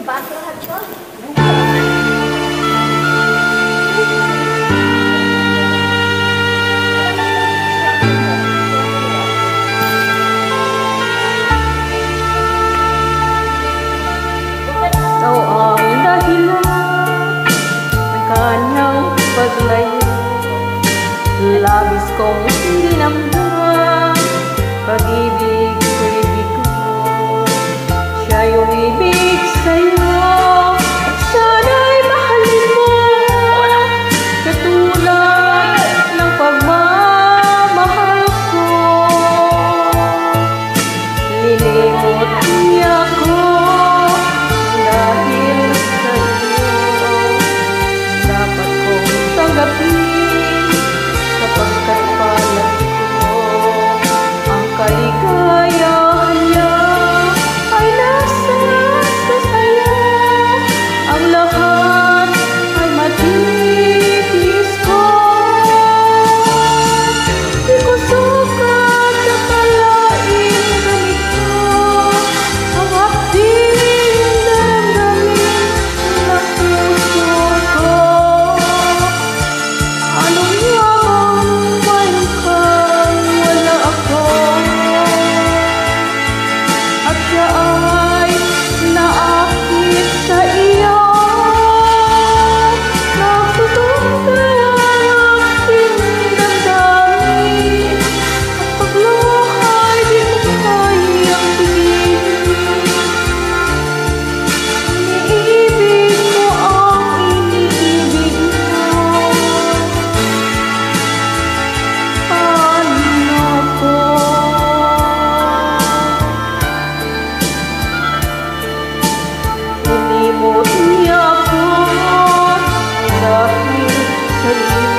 Batrahan ko. Ikaw ang dahilan ng kanyang paglayo. Labis kong dinamdam pag-ibig ko'y bigo. Siya yung ibig sa'yo at sana'y mahalin mo, katulad ng pagmamahal ko. Lilimot niya ko dahil sa'yo. Dapat kong tanggapin sapagkat palad ko. Ang kaligayahan niya ay nasa sa'yo. Ang lahat ay matitiis ko. Di ko sukat akalain ganito ang aking damdamin ng puso ko. Anong yaman mayroon kang wala ako, at siya ay naakit sa iyo. Nagtutugtog ang aking damdamin at pagluha'y di ko kayang tigilin. Iniibig mo ang iniibig mo. Paano ko? Inimot niya ako dahil sa'yo.